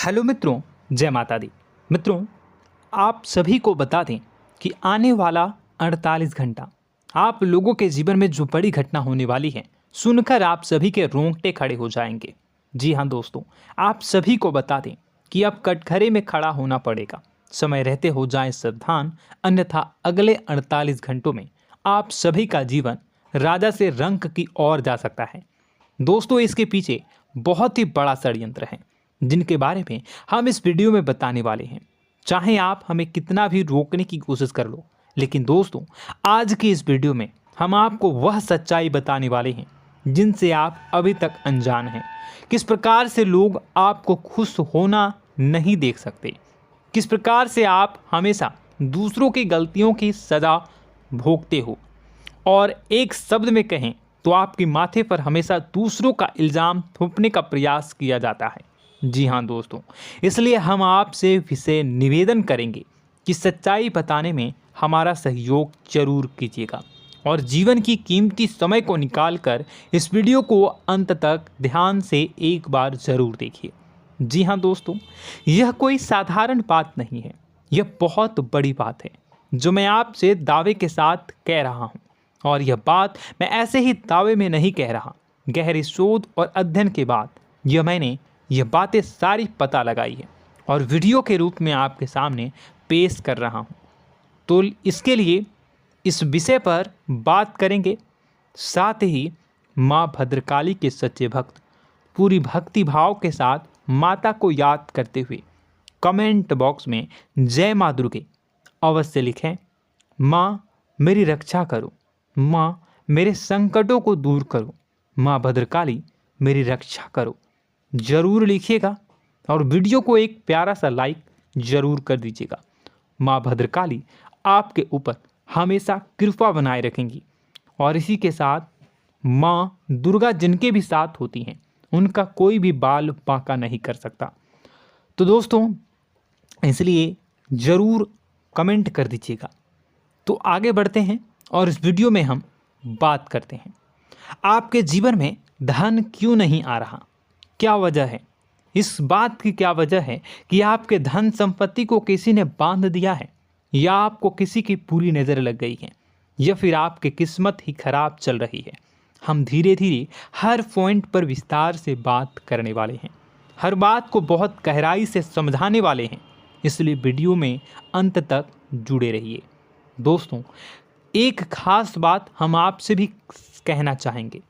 Hello मित्रों, जय माता दी। मित्रों, आप सभी को बता दें कि आने वाला 48 घंटा आप लोगों के जीवन में जो बड़ी घटना होने वाली है, सुनकर आप सभी के रोंगटे खड़े हो जाएंगे। जी हाँ दोस्तों, आप सभी को बता दें कि अब कटघरे में खड़ा होना पड़ेगा। समय रहते हो जाएं सावधान, अन्यथा अगले 48 घंटों में आप सभी का जीवन राजा से रंक की ओर जा सकता है। दोस्तों, इसके पीछे बहुत ही बड़ा षड्यंत्र है जिनके बारे में हम इस वीडियो में बताने वाले हैं। चाहे आप हमें कितना भी रोकने की कोशिश कर लो, लेकिन दोस्तों आज की इस वीडियो में हम आपको वह सच्चाई बताने वाले हैं जिनसे आप अभी तक अनजान हैं। किस प्रकार से लोग आपको खुश होना नहीं देख सकते, किस प्रकार से आप हमेशा दूसरों की गलतियों की सज़ा भोगते हो, और एक शब्द में कहें तो आपके माथे पर हमेशा दूसरों का इल्ज़ाम थोपने का प्रयास किया जाता है। जी हाँ दोस्तों, इसलिए हम आपसे विशेष निवेदन करेंगे कि सच्चाई बताने में हमारा सहयोग जरूर कीजिएगा और जीवन की कीमती समय को निकालकर इस वीडियो को अंत तक ध्यान से एक बार ज़रूर देखिए। जी हाँ दोस्तों, यह कोई साधारण बात नहीं है, यह बहुत बड़ी बात है जो मैं आपसे दावे के साथ कह रहा हूँ। और यह बात मैं ऐसे ही दावे में नहीं कह रहा, गहरी शोध और अध्ययन के बाद मैंने यह बातें सारी पता लगाई है और वीडियो के रूप में आपके सामने पेश कर रहा हूँ। तो इसके लिए इस विषय पर बात करेंगे। साथ ही माँ भद्रकाली के सच्चे भक्त पूरी भक्ति भाव के साथ माता को याद करते हुए कमेंट बॉक्स में जय माँ दुर्गे अवश्य लिखें। माँ मेरी रक्षा करो, माँ मेरे संकटों को दूर करो, माँ भद्रकाली मेरी रक्षा करो, ज़रूर लिखिएगा और वीडियो को एक प्यारा सा लाइक ज़रूर कर दीजिएगा। माँ भद्रकाली आपके ऊपर हमेशा कृपा बनाए रखेंगी और इसी के साथ माँ दुर्गा जिनके भी साथ होती हैं उनका कोई भी बाल बांका नहीं कर सकता। तो दोस्तों, इसलिए ज़रूर कमेंट कर दीजिएगा। तो आगे बढ़ते हैं और इस वीडियो में हम बात करते हैं, आपके जीवन में धन क्यों नहीं आ रहा, क्या वजह है। इस बात की क्या वजह है कि आपके धन संपत्ति को किसी ने बांध दिया है, या आपको किसी की पूरी नज़र लग गई है, या फिर आपकी किस्मत ही खराब चल रही है। हम धीरे धीरे हर पॉइंट पर विस्तार से बात करने वाले हैं, हर बात को बहुत गहराई से समझाने वाले हैं, इसलिए वीडियो में अंत तक जुड़े रहिए। दोस्तों, एक खास बात हम आपसे भी कहना चाहेंगे,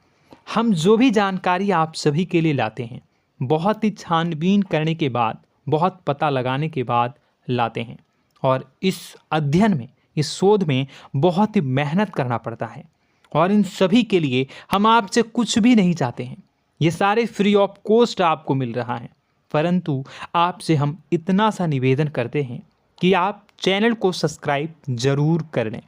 हम जो भी जानकारी आप सभी के लिए लाते हैं बहुत ही छानबीन करने के बाद, बहुत पता लगाने के बाद लाते हैं, और इस अध्ययन में, इस शोध में बहुत ही मेहनत करना पड़ता है। और इन सभी के लिए हम आपसे कुछ भी नहीं चाहते हैं, ये सारे फ्री ऑफ कॉस्ट आपको मिल रहा है। परंतु आपसे हम इतना सा निवेदन करते हैं कि आप चैनल को सब्सक्राइब ज़रूर कर लें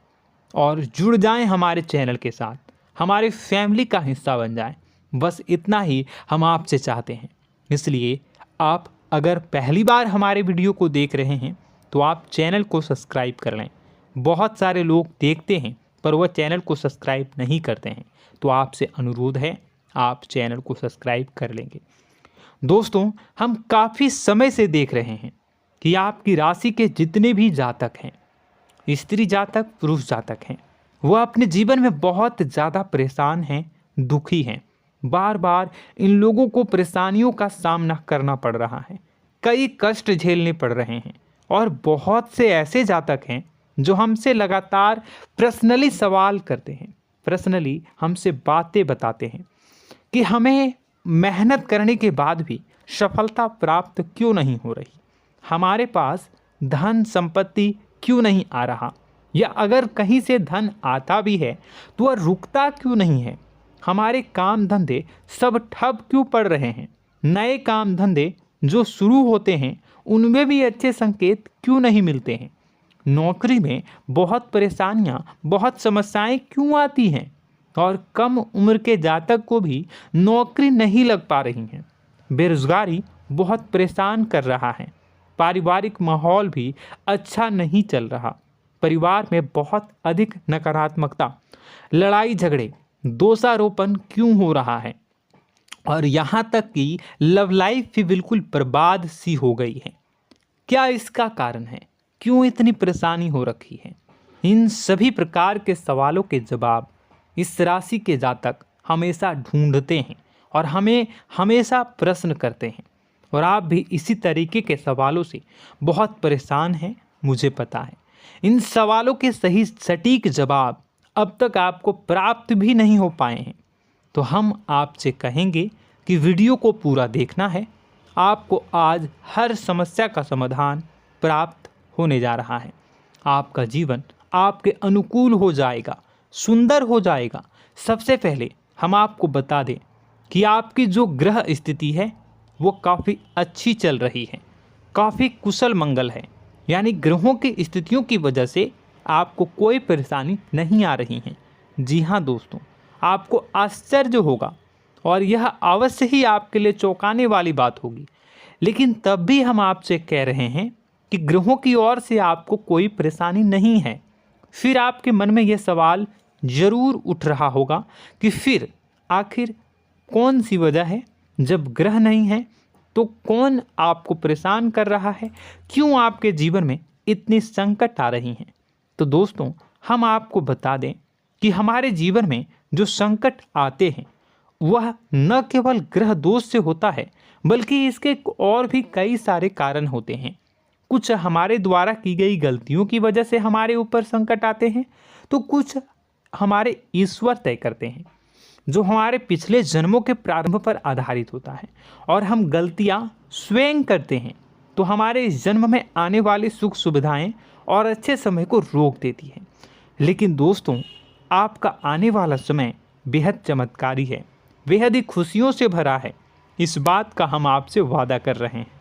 और जुड़ जाएं हमारे चैनल के साथ, हमारे फैमिली का हिस्सा बन जाएं। बस इतना ही हम आपसे चाहते हैं। इसलिए आप अगर पहली बार हमारे वीडियो को देख रहे हैं तो आप चैनल को सब्सक्राइब कर लें। बहुत सारे लोग देखते हैं पर वह चैनल को सब्सक्राइब नहीं करते हैं, तो आपसे अनुरोध है आप चैनल को सब्सक्राइब कर लेंगे। दोस्तों, हम काफ़ी समय से देख रहे हैं कि आपकी राशि के जितने भी जातक हैं, स्त्री जातक पुरुष जातक हैं, वह अपने जीवन में बहुत ज़्यादा परेशान हैं, दुखी हैं। बार बार इन लोगों को परेशानियों का सामना करना पड़ रहा है, कई कष्ट झेलने पड़ रहे हैं। और बहुत से ऐसे जातक हैं जो हमसे लगातार पर्सनली सवाल करते हैं, पर्सनली हमसे बातें बताते हैं कि हमें मेहनत करने के बाद भी सफलता प्राप्त क्यों नहीं हो रही, हमारे पास धन संपत्ति क्यों नहीं आ रहा, या अगर कहीं से धन आता भी है तो वह रुकता क्यों नहीं है, हमारे काम धंधे सब ठप क्यों पड़ रहे हैं, नए काम धंधे जो शुरू होते हैं उनमें भी अच्छे संकेत क्यों नहीं मिलते हैं, नौकरी में बहुत परेशानियां, बहुत समस्याएं क्यों आती हैं, और कम उम्र के जातक को भी नौकरी नहीं लग पा रही हैं, बेरोजगारी बहुत परेशान कर रहा है, पारिवारिक माहौल भी अच्छा नहीं चल रहा, परिवार में बहुत अधिक नकारात्मकता, लड़ाई झगड़े, दोषारोपण क्यों हो रहा है, और यहाँ तक कि लव लाइफ भी बिल्कुल बर्बाद सी हो गई है। क्या इसका कारण है? क्यों इतनी परेशानी हो रखी है? इन सभी प्रकार के सवालों के जवाब इस राशि के जातक हमेशा ढूंढते हैं और हमें हमेशा प्रश्न करते हैं, और आप भी इसी तरीके के सवालों से बहुत परेशान हैं, मुझे पता है। इन सवालों के सही सटीक जवाब अब तक आपको प्राप्त भी नहीं हो पाए हैं, तो हम आपसे कहेंगे कि वीडियो को पूरा देखना है। आपको आज हर समस्या का समाधान प्राप्त होने जा रहा है। आपका जीवन आपके अनुकूल हो जाएगा, सुंदर हो जाएगा। सबसे पहले हम आपको बता दें कि आपकी जो ग्रह स्थिति है वो काफ़ी अच्छी चल रही है, काफ़ी कुशल मंगल है, यानी ग्रहों की स्थितियों की वजह से आपको कोई परेशानी नहीं आ रही है। जी हाँ दोस्तों, आपको आश्चर्य होगा और यह अवश्य ही आपके लिए चौंकाने वाली बात होगी, लेकिन तब भी हम आपसे कह रहे हैं कि ग्रहों की ओर से आपको कोई परेशानी नहीं है। फिर आपके मन में यह सवाल जरूर उठ रहा होगा कि फिर आखिर कौन सी वजह है? जब ग्रह नहीं है तो कौन आपको परेशान कर रहा है? क्यों आपके जीवन में इतनी संकट आ रही हैं? तो दोस्तों, हम आपको बता दें कि हमारे जीवन में जो संकट आते हैं वह न केवल ग्रह दोष से होता है, बल्कि इसके और भी कई सारे कारण होते हैं। कुछ हमारे द्वारा की गई गलतियों की वजह से हमारे ऊपर संकट आते हैं, तो कुछ हमारे ईश्वर तय करते हैं, जो हमारे पिछले जन्मों के प्रारंभ पर आधारित होता है। और हम गलतियां स्वयं करते हैं तो हमारे इस जन्म में आने वाली सुख सुविधाएं और अच्छे समय को रोक देती है। लेकिन दोस्तों, आपका आने वाला समय बेहद चमत्कारी है, बेहद ही खुशियों से भरा है। इस बात का हम आपसे वादा कर रहे हैं।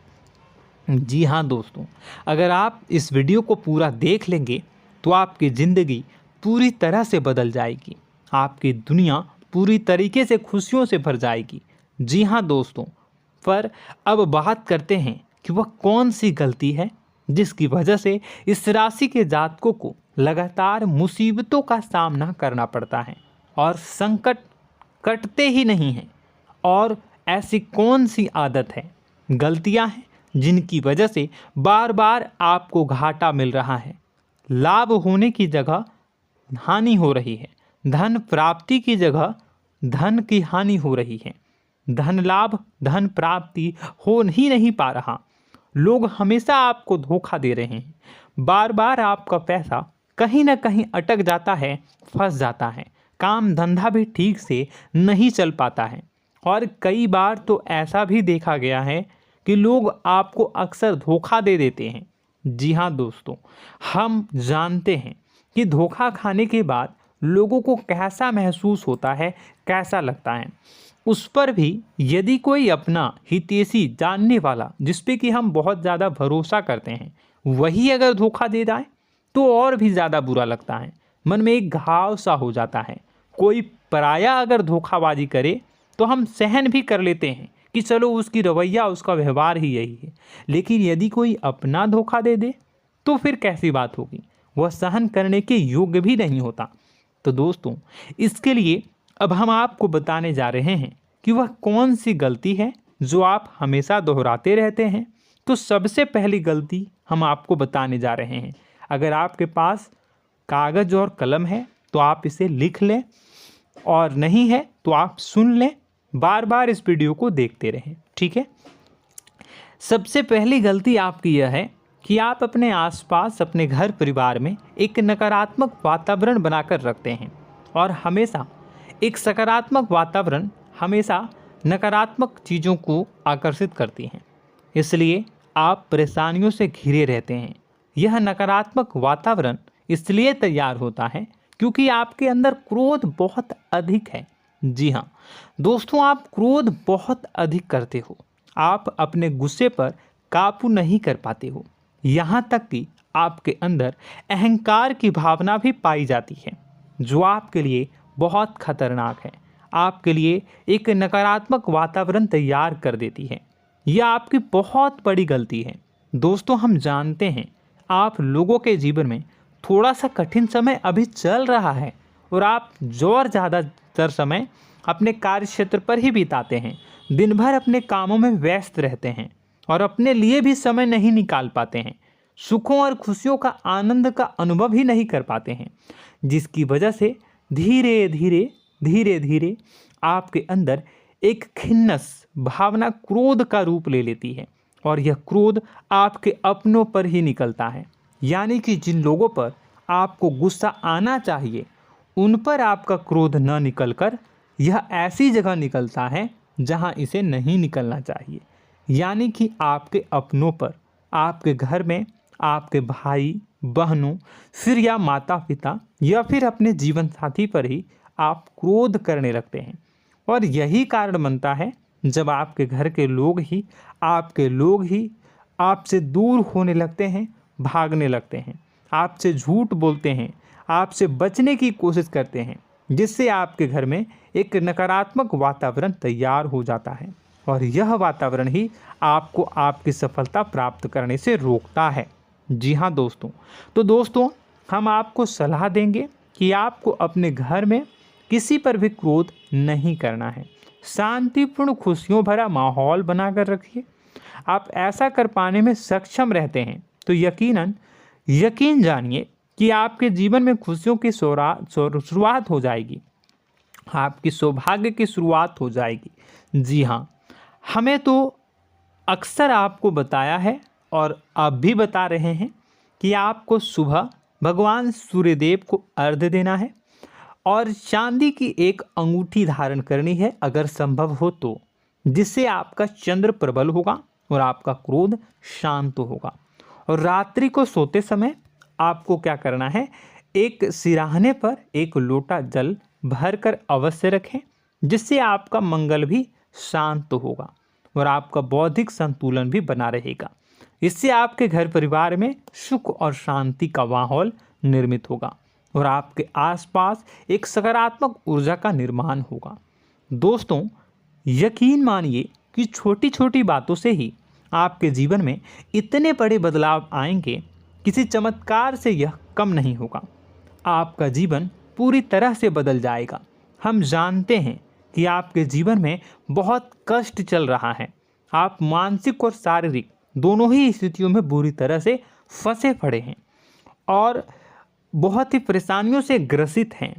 जी हाँ दोस्तों, अगर आप इस वीडियो को पूरा देख लेंगे तो आपकी ज़िंदगी पूरी तरह से बदल जाएगी, आपकी दुनिया पूरी तरीके से खुशियों से भर जाएगी। जी हाँ दोस्तों, पर अब बात करते हैं कि वह कौन सी गलती है जिसकी वजह से इस राशि के जातकों को लगातार मुसीबतों का सामना करना पड़ता है और संकट कटते ही नहीं हैं। और ऐसी कौन सी आदत है, गलतियां हैं जिनकी वजह से बार बार आपको घाटा मिल रहा है, लाभ होने की जगह हानि हो रही है, धन प्राप्ति की जगह धन की हानि हो रही है, धन लाभ धन प्राप्ति हो ही नहीं पा रहा, लोग हमेशा आपको धोखा दे रहे हैं, बार बार आपका पैसा कहीं ना कहीं अटक जाता है, फंस जाता है, काम धंधा भी ठीक से नहीं चल पाता है। और कई बार तो ऐसा भी देखा गया है कि लोग आपको अक्सर धोखा दे देते हैं। जी हाँ दोस्तों, हम जानते हैं कि धोखा खाने के बाद लोगों को कैसा महसूस होता है, कैसा लगता है। उस पर भी यदि कोई अपना हितैषी जानने वाला, जिस पे कि हम बहुत ज़्यादा भरोसा करते हैं, वही अगर धोखा दे जाए तो और भी ज़्यादा बुरा लगता है, मन में एक घाव सा हो जाता है। कोई पराया अगर धोखाबाजी करे तो हम सहन भी कर लेते हैं कि चलो उसकी रवैया, उसका व्यवहार ही यही है, लेकिन यदि कोई अपना धोखा दे दे तो फिर कैसी बात होगी, वह सहन करने के योग्य भी नहीं होता। तो दोस्तों, इसके लिए अब हम आपको बताने जा रहे हैं कि वह कौन सी गलती है जो आप हमेशा दोहराते रहते हैं। तो सबसे पहली गलती हम आपको बताने जा रहे हैं। अगर आपके पास कागज़ और कलम है तो आप इसे लिख लें, और नहीं है तो आप सुन लें, बार बार इस वीडियो को देखते रहें, ठीक है। सबसे पहली गलती आपकी यह है कि आप अपने आसपास, अपने घर परिवार में एक नकारात्मक वातावरण बनाकर रखते हैं, और हमेशा एक सकारात्मक वातावरण हमेशा नकारात्मक चीज़ों को आकर्षित करती हैं, इसलिए आप परेशानियों से घिरे रहते हैं। यह नकारात्मक वातावरण इसलिए तैयार होता है क्योंकि आपके अंदर क्रोध बहुत अधिक है। जी हाँ दोस्तों, आप क्रोध बहुत अधिक करते हो, आप अपने गुस्से पर काबू नहीं कर पाते हो, यहाँ तक कि आपके अंदर अहंकार की भावना भी पाई जाती है, जो आपके लिए बहुत खतरनाक है, आपके लिए एक नकारात्मक वातावरण तैयार कर देती है। यह आपकी बहुत बड़ी गलती है। दोस्तों, हम जानते हैं आप लोगों के जीवन में थोड़ा सा कठिन समय अभी चल रहा है, और आप जो और ज़्यादातर समय अपने कार्य क्षेत्र पर ही बिताते हैं, दिन भर अपने कामों में व्यस्त रहते हैं और अपने लिए भी समय नहीं निकाल पाते हैं, सुखों और खुशियों का आनंद का अनुभव ही नहीं कर पाते हैं, जिसकी वजह से धीरे धीरे धीरे धीरे आपके अंदर एक खिन्नस भावना क्रोध का रूप ले लेती है और यह क्रोध आपके अपनों पर ही निकलता है। यानी कि जिन लोगों पर आपको गुस्सा आना चाहिए उन पर आपका क्रोध न निकलकर यह ऐसी जगह निकलता है जहां इसे नहीं निकलना चाहिए। यानी कि आपके अपनों पर, आपके घर में, आपके भाई बहनों, फिर या माता पिता या फिर अपने जीवन साथी पर ही आप क्रोध करने लगते हैं। और यही कारण बनता है जब आपके घर के लोग ही आपसे दूर होने लगते हैं, भागने लगते हैं, आपसे झूठ बोलते हैं, आपसे बचने की कोशिश करते हैं, जिससे आपके घर में एक नकारात्मक वातावरण तैयार हो जाता है और यह वातावरण ही आपको आपकी सफलता प्राप्त करने से रोकता है। जी हाँ दोस्तों, तो दोस्तों हम आपको सलाह देंगे कि आपको अपने घर में किसी पर भी क्रोध नहीं करना है। शांतिपूर्ण खुशियों भरा माहौल बनाकर रखिए। आप ऐसा कर पाने में सक्षम रहते हैं तो यकीन जानिए कि आपके जीवन में खुशियों की शुरुआत हो जाएगी, आपकी सौभाग्य की शुरुआत हो जाएगी। जी हाँ, हमें तो अक्सर आपको बताया है और अब भी बता रहे हैं कि आपको सुबह भगवान सूर्यदेव को अर्घ्य देना है और चांदी की एक अंगूठी धारण करनी है अगर संभव हो तो, जिससे आपका चंद्र प्रबल होगा और आपका क्रोध शांत होगा। और रात्रि को सोते समय आपको क्या करना है, एक सिराहने पर एक लोटा जल भरकर अवश्य रखें, जिससे आपका मंगल भी शांत होगा और आपका बौद्धिक संतुलन भी बना रहेगा। इससे आपके घर परिवार में सुख और शांति का माहौल निर्मित होगा और आपके आसपास एक सकारात्मक ऊर्जा का निर्माण होगा। दोस्तों यकीन मानिए कि छोटी छोटी बातों से ही आपके जीवन में इतने बड़े बदलाव आएंगे, किसी चमत्कार से यह कम नहीं होगा। आपका जीवन पूरी तरह से बदल जाएगा। हम जानते हैं कि आपके जीवन में बहुत कष्ट चल रहा है, आप मानसिक और शारीरिक दोनों ही स्थितियों में बुरी तरह से फंसे पड़े हैं और बहुत ही परेशानियों से ग्रसित हैं।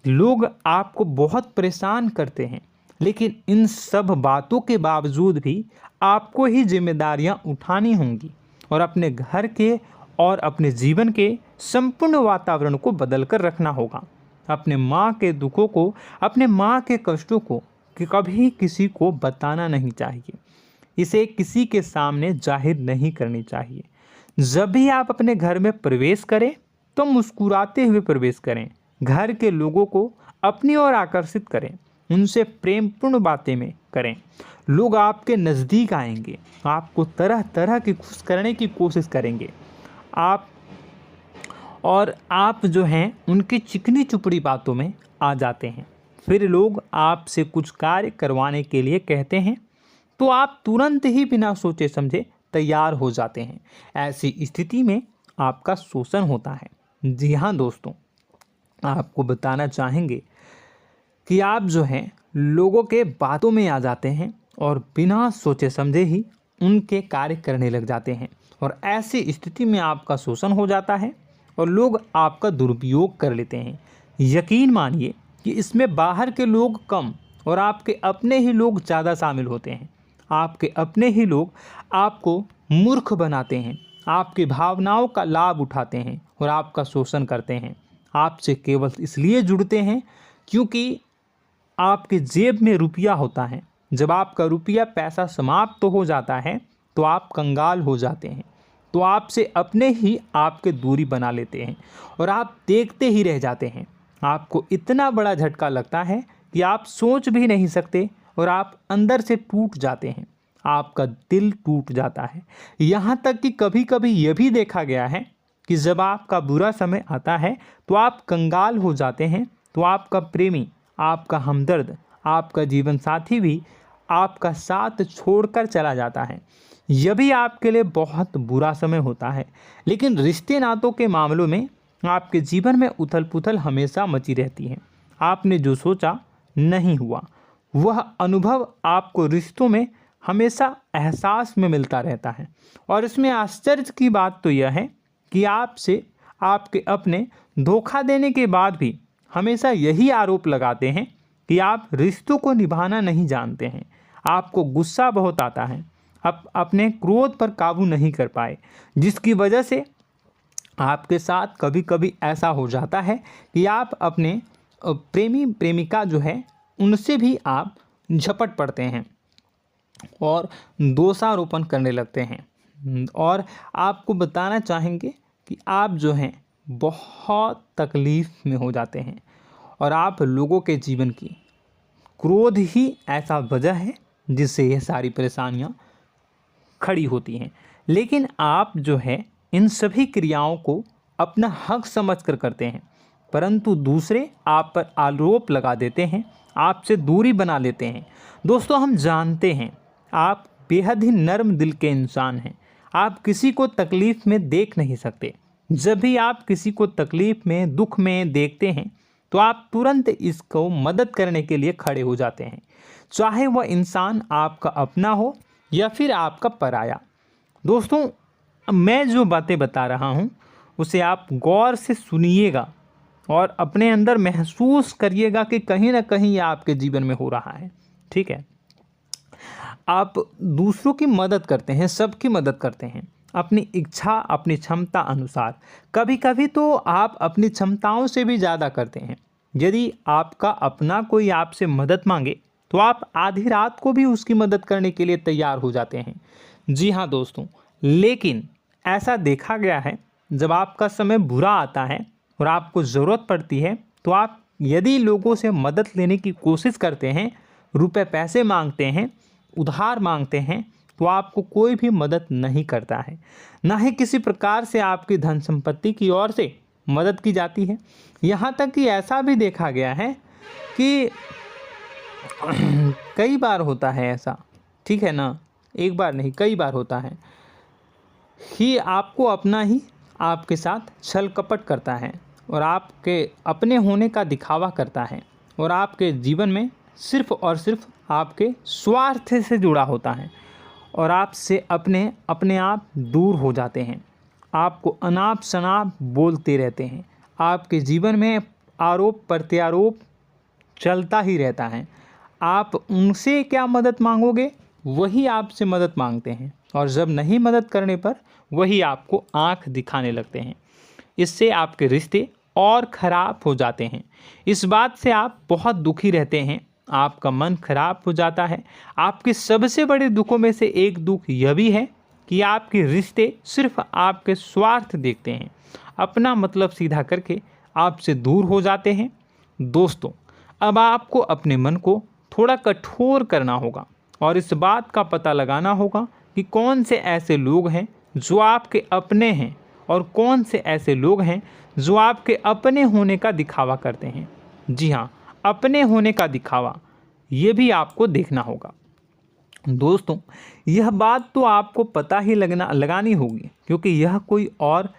लोग आपको बहुत परेशान करते हैं, लेकिन इन सब बातों के बावजूद भी आपको ही जिम्मेदारियां उठानी होंगी और अपने घर के और अपने जीवन के संपूर्ण वातावरण को बदल कर रखना होगा। अपने माँ के दुखों को, अपने माँ के कष्टों को कभी किसी को बताना नहीं चाहिए, इसे किसी के सामने जाहिर नहीं करनी चाहिए। जब भी आप अपने घर में प्रवेश करें तो मुस्कुराते हुए प्रवेश करें, घर के लोगों को अपनी ओर आकर्षित करें, उनसे प्रेमपूर्ण बातें में करें। लोग आपके नज़दीक आएंगे, आपको तरह तरह की खुश करने की कोशिश करेंगे। आप जो हैं उनकी चिकनी चुपड़ी बातों में आ जाते हैं। फिर लोग आपसे कुछ कार्य करवाने के लिए कहते हैं तो आप तुरंत ही बिना सोचे समझे तैयार हो जाते हैं। ऐसी स्थिति में आपका शोषण होता है। जी हाँ दोस्तों, आपको बताना चाहेंगे कि आप जो हैं लोगों के बातों में आ जाते हैं और बिना सोचे समझे ही उनके कार्य करने लग जाते हैं और ऐसी स्थिति में आपका शोषण हो जाता है और लोग आपका दुरुपयोग कर लेते हैं। यकीन मानिए कि इसमें बाहर के लोग कम और आपके अपने ही लोग ज़्यादा शामिल होते हैं। आपके अपने ही लोग आपको मूर्ख बनाते हैं, आपकी भावनाओं का लाभ उठाते हैं और आपका शोषण करते हैं। आपसे केवल इसलिए जुड़ते हैं क्योंकि आपके जेब में रुपया होता है। जब आपका रुपया पैसा समाप्त हो जाता है तो आप कंगाल हो जाते हैं, तो आपसे अपने ही आपके दूरी बना लेते हैं और आप देखते ही रह जाते हैं। आपको इतना बड़ा झटका लगता है कि आप सोच भी नहीं सकते और आप अंदर से टूट जाते हैं, आपका दिल टूट जाता है। यहाँ तक कि कभी कभी यह भी देखा गया है कि जब आपका बुरा समय आता है तो आप कंगाल हो जाते हैं, तो आपका प्रेमी, आपका हमदर्द, आपका जीवन साथी भी आपका साथ छोड़कर चला जाता है। यह भी आपके लिए बहुत बुरा समय होता है। लेकिन रिश्ते नातों के मामलों में आपके जीवन में उथल पुथल हमेशा मची रहती है। आपने जो सोचा, नहीं हुआ। वह अनुभव आपको रिश्तों में हमेशा एहसास में मिलता रहता है। और इसमें आश्चर्य की बात तो यह है कि आपसे आपके अपने धोखा देने के बाद भी हमेशा यही आरोप लगाते हैं कि आप रिश्तों को निभाना नहीं जानते हैं। आपको गुस्सा बहुत आता है, आप अपने क्रोध पर काबू नहीं कर पाए, जिसकी वजह से आपके साथ कभी कभी ऐसा हो जाता है कि आप अपने प्रेमी प्रेमिका जो है उनसे भी आप झपट पड़ते हैं और दोषारोपण करने लगते हैं। और आपको बताना चाहेंगे कि आप जो हैं बहुत तकलीफ़ में हो जाते हैं और आप लोगों के जीवन की क्रोध ही ऐसा वजह है जिससे ये सारी परेशानियां खड़ी होती हैं। लेकिन आप जो है इन सभी क्रियाओं को अपना हक समझकर करते हैं, परंतु दूसरे आप पर आरोप लगा देते हैं, आपसे दूरी बना लेते हैं। दोस्तों, हम जानते हैं आप बेहद ही नर्म दिल के इंसान हैं। आप किसी को तकलीफ़ में देख नहीं सकते। जब भी आप किसी को तकलीफ़ में, दुख में देखते हैं तो आप तुरंत इसको मदद करने के लिए खड़े हो जाते हैं, चाहे वह इंसान आपका अपना हो या फिर आपका पराया। दोस्तों, मैं जो बातें बता रहा हूँ उसे आप गौर से सुनिएगा और अपने अंदर महसूस करिएगा कि कहीं ना कहीं यह आपके जीवन में हो रहा है। ठीक है, आप दूसरों की मदद करते हैं, सबकी मदद करते हैं अपनी इच्छा, अपनी क्षमता अनुसार। कभी कभी तो आप अपनी क्षमताओं से भी ज़्यादा करते हैं। यदि आपका अपना कोई आपसे मदद मांगे तो आप आधी रात को भी उसकी मदद करने के लिए तैयार हो जाते हैं। जी हाँ दोस्तों, लेकिन ऐसा देखा गया है जब आपका समय बुरा आता है और आपको ज़रूरत पड़ती है तो आप यदि लोगों से मदद लेने की कोशिश करते हैं, रुपए पैसे मांगते हैं, उधार मांगते हैं, तो आपको कोई भी मदद नहीं करता है। ना ही किसी प्रकार से आपकी धन संपत्ति की ओर से मदद की जाती है। यहाँ तक कि ऐसा भी देखा गया है कि कई बार होता है ऐसा, ठीक है ना, एक बार नहीं कई बार होता है कि आपको अपना ही आपके साथ छल कपट करता है और आपके अपने होने का दिखावा करता है और आपके जीवन में सिर्फ और सिर्फ आपके स्वार्थ से जुड़ा होता है और आपसे अपने आप दूर हो जाते हैं। आपको अनाप शनाप बोलते रहते हैं। आपके जीवन में आरोप प्रत्यारोप चलता ही रहता है। आप उनसे क्या मदद मांगोगे, वही आपसे मदद मांगते हैं और जब नहीं मदद करने पर वही आपको आंख दिखाने लगते हैं। इससे आपके रिश्ते और ख़राब हो जाते हैं। इस बात से आप बहुत दुखी रहते हैं, आपका मन खराब हो जाता है। आपके सबसे बड़े दुखों में से एक दुख यह भी है कि आपके रिश्ते सिर्फ आपके स्वार्थ देखते हैं, अपना मतलब सीधा करके आपसे दूर हो जाते हैं। दोस्तों, अब आपको अपने मन को थोड़ा कठोर करना होगा और इस बात का पता लगाना होगा कि कौन से ऐसे लोग हैं जो आपके अपने हैं और कौन से ऐसे लोग हैं जो आपके अपने होने का दिखावा करते हैं। जी हाँ, अपने होने का दिखावा, ये भी आपको देखना होगा। दोस्तों, यह बात तो आपको पता ही लगानी होगी, क्योंकि यह कोई और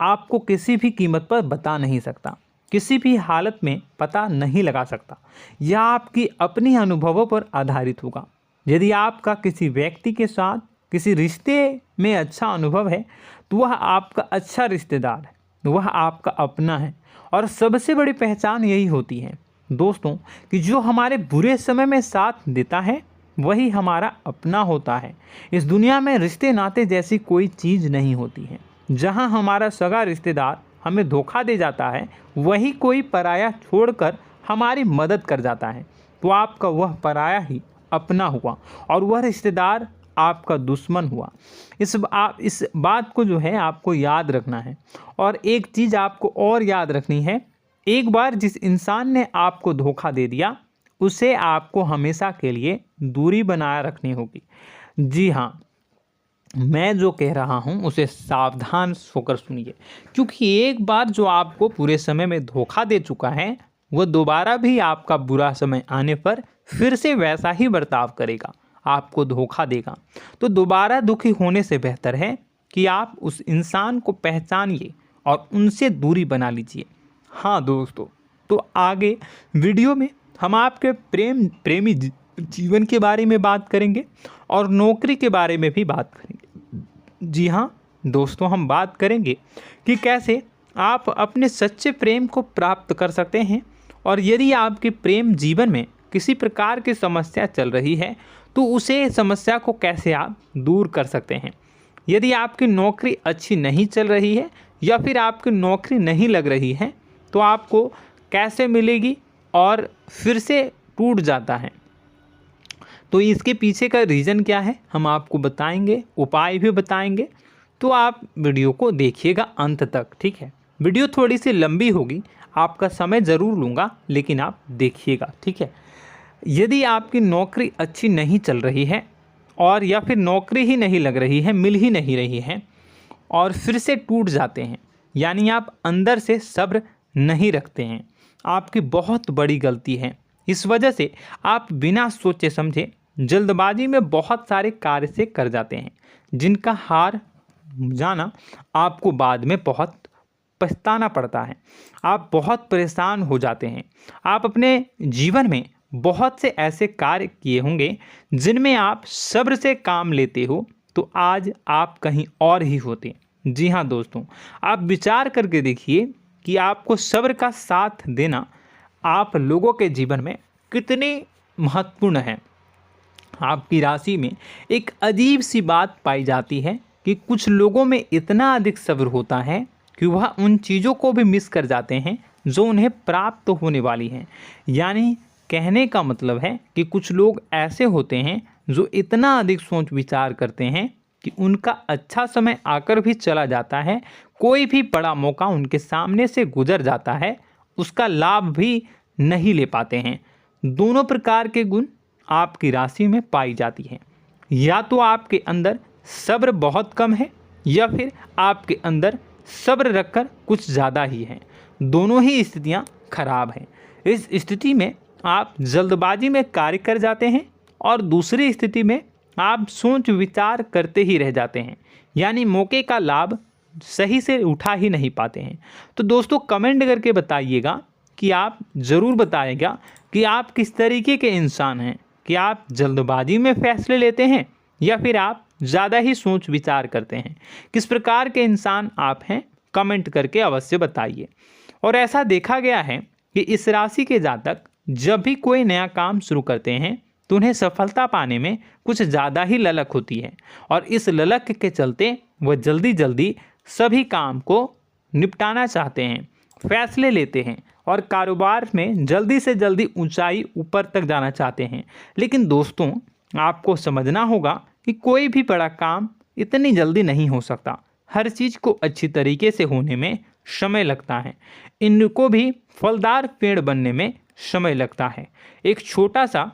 आपको किसी भी कीमत पर बता नहीं सकता, किसी भी हालत में पता नहीं लगा सकता। यह आपकी अपनी अनुभवों पर आधारित होगा। यदि आपका किसी व्यक्ति के साथ किसी रिश्ते में अच्छा अनुभव है तो वह आपका अच्छा रिश्तेदार है, वह आपका अपना है। और सबसे बड़ी पहचान यही होती है दोस्तों कि जो हमारे बुरे समय में साथ देता है वही हमारा अपना होता है। इस दुनिया में रिश्ते नाते जैसी कोई चीज़ नहीं होती है। जहां हमारा सगा रिश्तेदार हमें धोखा दे जाता है, वही कोई पराया छोड़कर हमारी मदद कर जाता है, तो आपका वह पराया ही अपना हुआ और वह रिश्तेदार आपका दुश्मन हुआ। इस बात को जो है आपको याद रखना है। और एक चीज़ आपको और याद रखनी है, एक बार जिस इंसान ने आपको धोखा दे दिया उसे आपको हमेशा के लिए दूरी बनाए रखनी होगी। जी हाँ, मैं जो कह रहा हूँ उसे सावधान होकर सुनिए, क्योंकि एक बार जो आपको पूरे समय में धोखा दे चुका है वह दोबारा भी आपका बुरा समय आने पर फिर से वैसा ही बर्ताव करेगा, आपको धोखा देगा। तो दोबारा दुखी होने से बेहतर है कि आप उस इंसान को पहचानिए और उनसे दूरी बना लीजिए। हाँ दोस्तों, तो आगे वीडियो में हम आपके प्रेमी जीवन के बारे में बात करेंगे और नौकरी के बारे में भी बात करेंगे। जी हाँ दोस्तों, हम बात करेंगे कि कैसे आप अपने सच्चे प्रेम को प्राप्त कर सकते हैं, और यदि आपके प्रेम जीवन में किसी प्रकार की समस्या चल रही है तो उसे समस्या को कैसे आप दूर कर सकते हैं। यदि आपकी नौकरी अच्छी नहीं चल रही है या फिर आपकी नौकरी नहीं लग रही है तो आपको कैसे मिलेगी और फिर से टूट जाता है, तो इसके पीछे का रीज़न क्या है हम आपको बताएंगे, उपाय भी बताएंगे। तो आप वीडियो को देखिएगा अंत तक, ठीक है। वीडियो थोड़ी सी लंबी होगी, आपका समय ज़रूर लूँगा, लेकिन आप देखिएगा, ठीक है। यदि आपकी नौकरी अच्छी नहीं चल रही है और या फिर नौकरी ही नहीं लग रही है, मिल ही नहीं रही है और फिर से टूट जाते हैं, यानी आप अंदर से सब्र नहीं रखते हैं, आपकी बहुत बड़ी गलती है। इस वजह से आप बिना सोचे समझे जल्दबाजी में बहुत सारे कार्य से कर जाते हैं, जिनका हार जाना आपको बाद में बहुत पछताना पड़ता है। आप बहुत परेशान हो जाते हैं। आप अपने जीवन में बहुत से ऐसे कार्य किए होंगे जिनमें आप सब्र से काम लेते हो, तो आज आप कहीं और ही होते। जी हाँ दोस्तों, आप विचार करके देखिए कि आपको सब्र का साथ देना आप लोगों के जीवन में कितने महत्वपूर्ण है। आपकी राशि में एक अजीब सी बात पाई जाती है कि कुछ लोगों में इतना अधिक सब्र होता है कि वह उन चीज़ों को भी मिस कर जाते हैं जो उन्हें प्राप्त होने वाली हैं। यानी कहने का मतलब है कि कुछ लोग ऐसे होते हैं जो इतना अधिक सोच विचार करते हैं कि उनका अच्छा समय आकर भी चला जाता है, कोई भी बड़ा मौका उनके सामने से गुजर जाता है, उसका लाभ भी नहीं ले पाते हैं। दोनों प्रकार के गुण आपकी राशि में पाई जाती हैं। या तो आपके अंदर सब्र बहुत कम है या फिर आपके अंदर सब्र रखकर कुछ ज़्यादा ही है। दोनों ही स्थितियाँ खराब हैं। इस स्थिति में आप जल्दबाजी में कार्य कर जाते हैं और दूसरी स्थिति में आप सोच विचार करते ही रह जाते हैं, यानी मौके का लाभ सही से उठा ही नहीं पाते हैं। तो दोस्तों कमेंट करके बताइएगा कि आप ज़रूर बताइएगा कि आप किस तरीके के इंसान हैं, कि आप जल्दबाजी में फैसले लेते हैं या फिर आप ज़्यादा ही सोच विचार करते हैं। किस प्रकार के इंसान आप हैं, कमेंट करके अवश्य बताइए। और ऐसा देखा गया है कि इस राशि के जातक जब भी कोई नया काम शुरू करते हैं तो उन्हें सफलता पाने में कुछ ज़्यादा ही ललक होती है, और इस ललक के चलते वह जल्दी जल्दी सभी काम को निपटाना चाहते हैं, फैसले लेते हैं और कारोबार में जल्दी से जल्दी ऊंचाई ऊपर तक जाना चाहते हैं। लेकिन दोस्तों आपको समझना होगा कि कोई भी बड़ा काम इतनी जल्दी नहीं हो सकता। हर चीज़ को अच्छी तरीके से होने में समय लगता है। इनको भी फलदार पेड़ बनने में समय लगता है। एक छोटा सा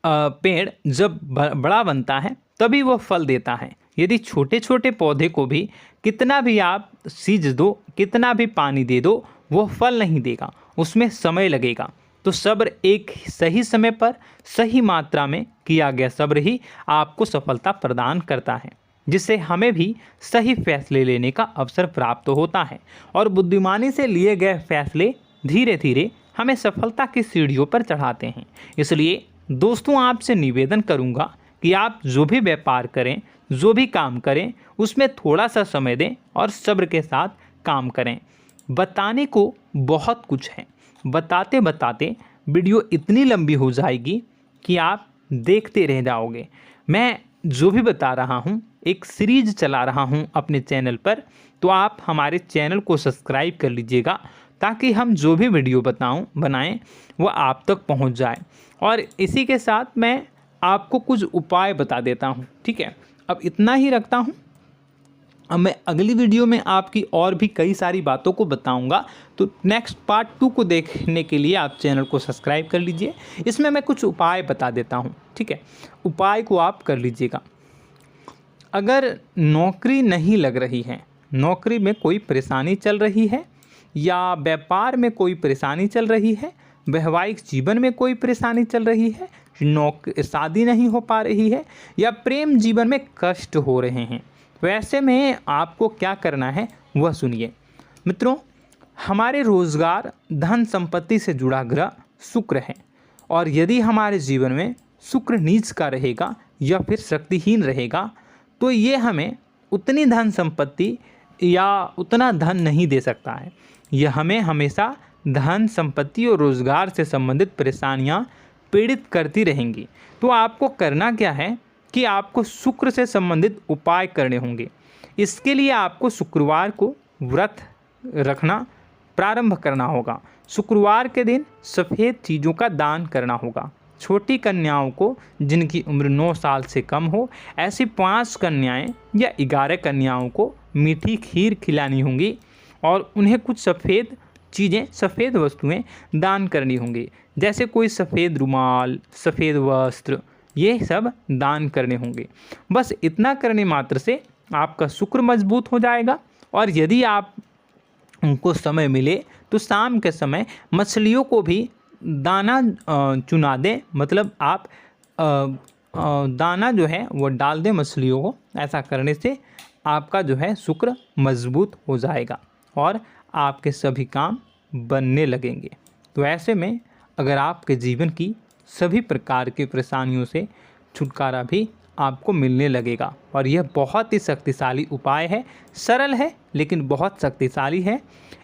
पेड़ जब बड़ा बनता है तभी वह फल देता है। यदि छोटे छोटे पौधे को भी कितना भी आप सींच दो, कितना भी पानी दे दो, वो फल नहीं देगा, उसमें समय लगेगा। तो सब्र एक सही समय पर सही मात्रा में किया गया सब्र ही आपको सफलता प्रदान करता है, जिससे हमें भी सही फैसले लेने का अवसर प्राप्त होता है। और बुद्धिमानी से लिए गए फैसले धीरे धीरे हमें सफलता की सीढ़ियों पर चढ़ाते हैं। इसलिए दोस्तों आपसे निवेदन करूंगा कि आप जो भी व्यापार करें, जो भी काम करें, उसमें थोड़ा सा समय दें और सब्र के साथ काम करें। बताने को बहुत कुछ है, बताते बताते वीडियो इतनी लंबी हो जाएगी कि आप देखते रह जाओगे। मैं जो भी बता रहा हूँ एक सीरीज चला रहा हूँ अपने चैनल पर, तो आप हमारे चैनल को सब्सक्राइब कर लीजिएगा ताकि हम जो भी वीडियो बनाएं वो आप तक पहुँच जाए। और इसी के साथ मैं आपको कुछ उपाय बता देता हूँ, ठीक है। अब इतना ही रखता हूँ। अब मैं अगली वीडियो में आपकी और भी कई सारी बातों को बताऊंगा। तो नेक्स्ट पार्ट 2 को देखने के लिए आप चैनल को सब्सक्राइब कर लीजिए। इसमें मैं कुछ उपाय बता देता हूं, ठीक है। उपाय को आप कर लीजिएगा। अगर नौकरी नहीं लग रही है, नौकरी में कोई परेशानी चल रही है, या व्यापार में कोई परेशानी चल रही है, वैवाहिक जीवन में कोई परेशानी चल रही है, शादी नहीं हो पा रही है, या प्रेम जीवन में कष्ट हो रहे हैं, वैसे में आपको क्या करना है वह सुनिए। मित्रों, हमारे रोजगार धन संपत्ति से जुड़ा ग्रह शुक्र है, और यदि हमारे जीवन में शुक्र नीच का रहेगा या फिर शक्तिहीन रहेगा तो ये हमें उतनी धन संपत्ति या उतना धन नहीं दे सकता है। यह हमें हमेशा धन संपत्ति और रोजगार से संबंधित परेशानियां पीड़ित करती रहेंगी। तो आपको करना क्या है कि आपको शुक्र से संबंधित उपाय करने होंगे। इसके लिए आपको शुक्रवार को व्रत रखना प्रारंभ करना होगा। शुक्रवार के दिन सफ़ेद चीज़ों का दान करना होगा। छोटी कन्याओं को जिनकी उम्र 9 साल से कम हो, ऐसी 5 कन्याएं या 11 कन्याओं को मीठी खीर खिलानी होंगी और उन्हें कुछ सफ़ेद चीज़ें, सफ़ेद वस्तुएं दान करनी होंगी, जैसे कोई सफ़ेद रुमाल, सफ़ेद वस्त्र, ये सब दान करने होंगे। बस इतना करने मात्र से आपका शुक्र मजबूत हो जाएगा। और यदि आप उनको समय मिले तो शाम के समय मछलियों को भी दाना चुना दें, मतलब आप दाना जो है वो डाल दें मछलियों को। ऐसा करने से आपका जो है शुक्र मजबूत हो जाएगा और आपके सभी काम बनने लगेंगे। तो ऐसे में अगर आपके जीवन की सभी प्रकार की परेशानियों से छुटकारा भी आपको मिलने लगेगा। और यह बहुत ही शक्तिशाली उपाय है, सरल है लेकिन बहुत शक्तिशाली है।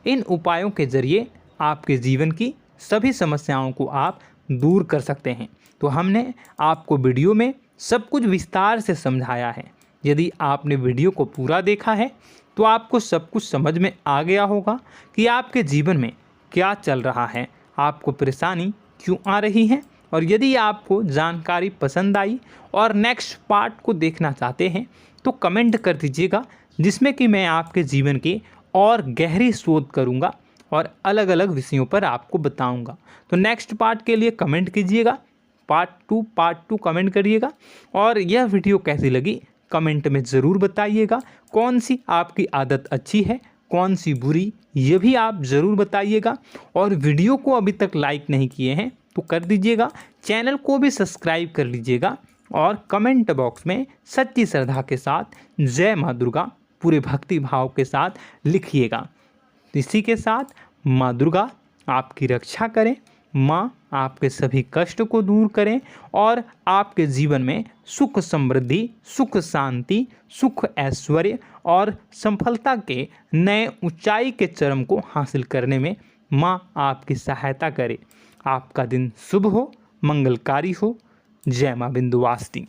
इन उपायों के ज़रिए आपके जीवन की सभी समस्याओं को आप दूर कर सकते हैं। तो हमने आपको वीडियो में सब कुछ विस्तार से समझाया है। यदि आपने वीडियो को पूरा देखा है तो आपको सब कुछ समझ में आ गया होगा कि आपके जीवन में क्या चल रहा है, आपको परेशानी क्यों आ रही है। और यदि आपको जानकारी पसंद आई और नेक्स्ट पार्ट को देखना चाहते हैं तो कमेंट कर दीजिएगा, जिसमें कि मैं आपके जीवन की और गहरी शोध करूंगा और अलग अलग विषयों पर आपको बताऊंगा। तो नेक्स्ट पार्ट के लिए कमेंट कीजिएगा, पार्ट टू कमेंट करिएगा। और यह वीडियो कैसी लगी कमेंट में ज़रूर बताइएगा। कौन सी आपकी आदत अच्छी है, कौन सी बुरी, ये भी आप ज़रूर बताइएगा। और वीडियो को अभी तक लाइक नहीं किए हैं तो कर दीजिएगा, चैनल को भी सब्सक्राइब कर लीजिएगा और कमेंट बॉक्स में सच्ची श्रद्धा के साथ जय माँ दुर्गा पूरे भक्ति भाव के साथ लिखिएगा। इसी के साथ माँ दुर्गा आपकी रक्षा करें, माँ आपके कष्ट कष्ट को दूर करें और आपके जीवन में सुख समृद्धि, सुख शांति, सुख ऐश्वर्य और सफलता के नए ऊंचाई के चरम को हासिल करने में माँ आपकी सहायता करे। आपका दिन शुभ हो, मंगलकारी हो। जय माँ विंध्यवासिनी।